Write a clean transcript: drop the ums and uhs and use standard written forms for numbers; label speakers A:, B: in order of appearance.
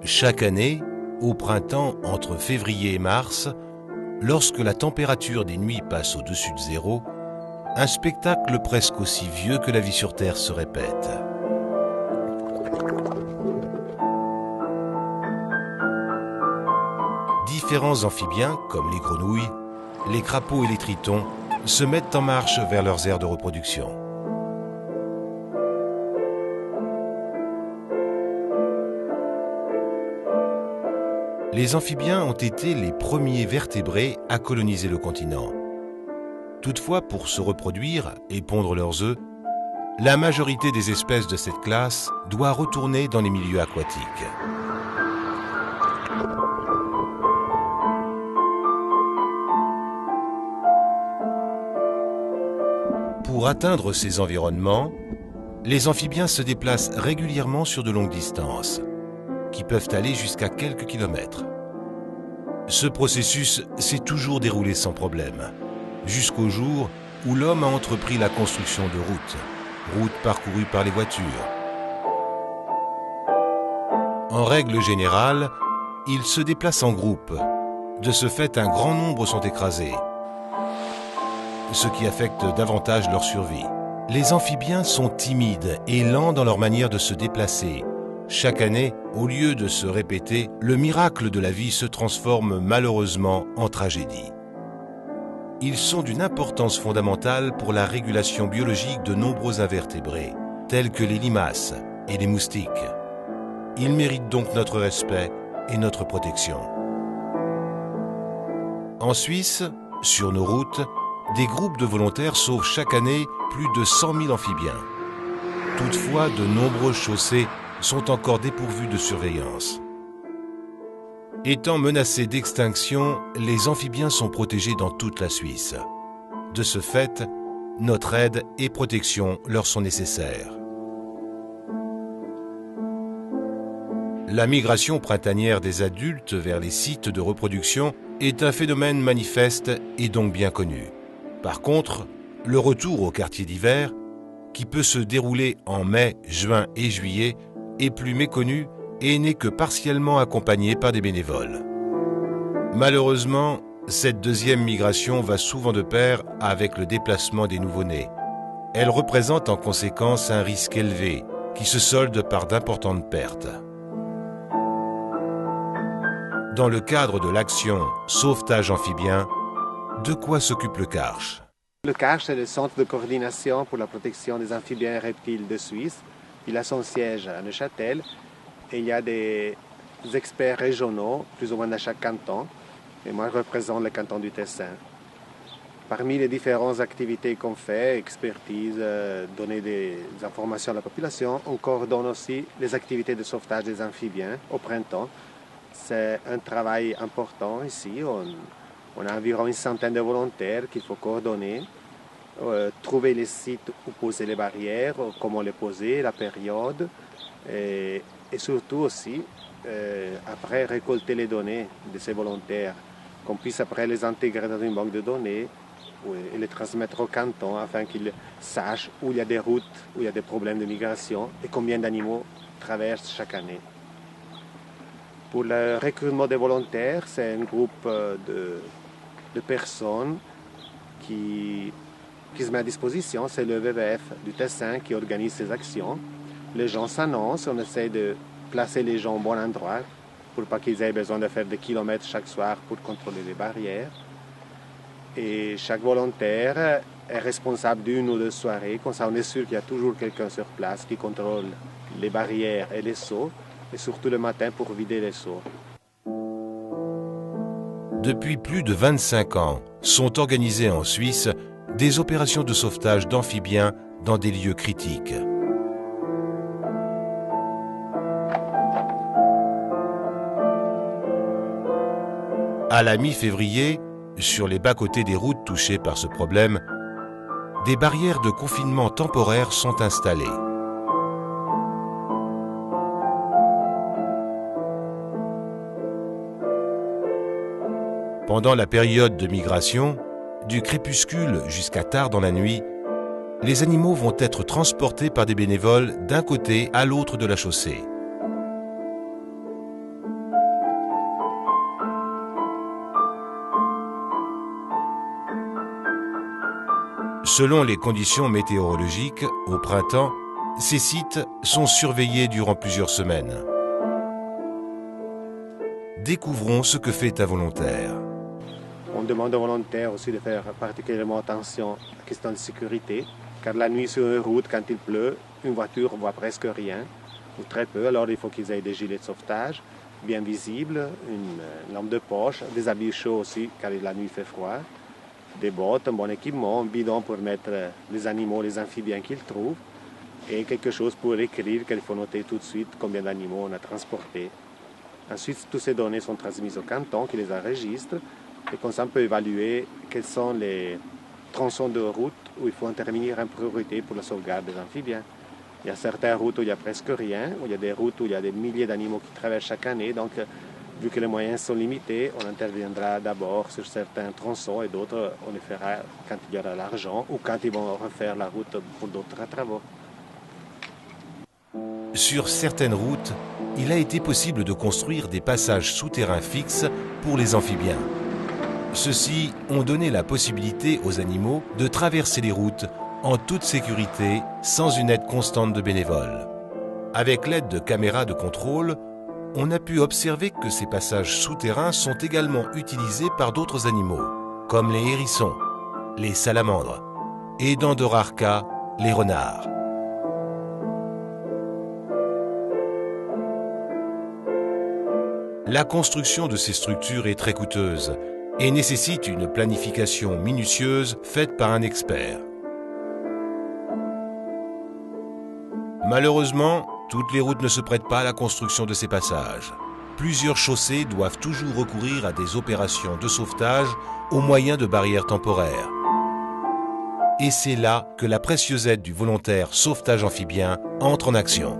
A: Chaque année, au printemps entre février et mars, lorsque la température des nuits passe au-dessus de zéro, un spectacle presque aussi vieux que la vie sur Terre se répète. Différents amphibiens, comme les grenouilles, les crapauds et les tritons, se mettent en marche vers leurs aires de reproduction. Les amphibiens ont été les premiers vertébrés à coloniser le continent. Toutefois, pour se reproduire et pondre leurs œufs, la majorité des espèces de cette classe doit retourner dans les milieux aquatiques. Pour atteindre ces environnements, les amphibiens se déplacent régulièrement sur de longues distances, qui peuvent aller jusqu'à quelques kilomètres. Ce processus s'est toujours déroulé sans problème, jusqu'au jour où l'homme a entrepris la construction de routes parcourues par les voitures. En règle générale, ils se déplacent en groupe. De ce fait, un grand nombre sont écrasés, ce qui affecte davantage leur survie. Les amphibiens sont timides et lents dans leur manière de se déplacer. Chaque année, au lieu de se répéter, le miracle de la vie se transforme malheureusement en tragédie. Ils sont d'une importance fondamentale pour la régulation biologique de nombreux invertébrés, tels que les limaces et les moustiques. Ils méritent donc notre respect et notre protection. En Suisse, sur nos routes, des groupes de volontaires sauvent chaque année plus de 100 000 amphibiens. Toutefois, de nombreuses chaussées sont encore dépourvus de surveillance. Étant menacés d'extinction, les amphibiens sont protégés dans toute la Suisse. De ce fait, notre aide et protection leur sont nécessaires. La migration printanière des adultes vers les sites de reproduction est un phénomène manifeste et donc bien connu. Par contre, le retour au quartier d'hiver, qui peut se dérouler en mai, juin et juillet, est plus méconnu et n'est que partiellement accompagné par des bénévoles. Malheureusement, cette deuxième migration va souvent de pair avec le déplacement des nouveau-nés. Elle représente en conséquence un risque élevé qui se solde par d'importantes pertes. Dans le cadre de l'action Sauvetage amphibien, de quoi s'occupe le CARCH?
B: Le CARCH, c'est le Centre de coordination pour la protection des amphibiens et reptiles de Suisse. Il a son siège à Neuchâtel et il y a des experts régionaux, plus ou moins dans chaque canton. Et moi, je représente le canton du Tessin. Parmi les différentes activités qu'on fait, expertise, donner des informations à la population, on coordonne aussi les activités de sauvetage des amphibiens au printemps. C'est un travail important ici. On a environ une centaine de volontaires qu'il faut coordonner. Trouver les sites où poser les barrières, comment les poser, la période et surtout aussi après récolter les données de ces volontaires, qu'on puisse après les intégrer dans une banque de données et les transmettre au canton afin qu'ils sachent où il y a des routes, où il y a des problèmes de migration et combien d'animaux traversent chaque année. Pour le recrutement des volontaires, c'est un groupe de personnes qui se met à disposition, c'est le WWF du Tessin qui organise ces actions. Les gens s'annoncent, on essaie de placer les gens au bon endroit pour pas qu'ils aient besoin de faire des kilomètres chaque soir pour contrôler les barrières. Et chaque volontaire est responsable d'une ou deux soirées, comme ça on est sûr qu'il y a toujours quelqu'un sur place qui contrôle les barrières et les seaux, et surtout le matin pour vider les seaux.
A: Depuis plus de 25 ans, sont organisées en Suisse des opérations de sauvetage d'amphibiens dans des lieux critiques. À la mi-février, sur les bas-côtés des routes touchées par ce problème, des barrières de confinement temporaires sont installées. Pendant la période de migration, du crépuscule jusqu'à tard dans la nuit, les animaux vont être transportés par des bénévoles d'un côté à l'autre de la chaussée. Selon les conditions météorologiques, au printemps, ces sites sont surveillés durant plusieurs semaines. Découvrons ce que fait un volontaire.
B: On demande aux volontaires aussi de faire particulièrement attention à la question de sécurité, car la nuit sur une route, quand il pleut, une voiture ne voit presque rien, ou très peu, alors il faut qu'ils aient des gilets de sauvetage bien visibles, une lampe de poche, des habits chauds aussi, car la nuit fait froid, des bottes, un bon équipement, un bidon pour mettre les animaux, les amphibiens qu'ils trouvent, et quelque chose pour écrire qu'il faut noter tout de suite combien d'animaux on a transportés. Ensuite, toutes ces données sont transmises au canton qui les enregistre, et comme ça on peut évaluer quels sont les tronçons de route où il faut intervenir en priorité pour la sauvegarde des amphibiens. Il y a certaines routes où il n'y a presque rien, où il y a des routes où il y a des milliers d'animaux qui traversent chaque année, donc vu que les moyens sont limités, on interviendra d'abord sur certains tronçons et d'autres on les fera quand il y aura l'argent ou quand ils vont refaire la route pour d'autres travaux.
A: Sur certaines routes, il a été possible de construire des passages souterrains fixes pour les amphibiens. Ceux-ci ont donné la possibilité aux animaux de traverser les routes en toute sécurité, sans une aide constante de bénévoles. Avec l'aide de caméras de contrôle, on a pu observer que ces passages souterrains sont également utilisés par d'autres animaux, comme les hérissons, les salamandres et, dans de rares cas, les renards. La construction de ces structures est très coûteuse et nécessite une planification minutieuse faite par un expert. Malheureusement, toutes les routes ne se prêtent pas à la construction de ces passages. Plusieurs chaussées doivent toujours recourir à des opérations de sauvetage au moyen de barrières temporaires. Et c'est là que la précieuse aide du volontaire sauvetage amphibien entre en action.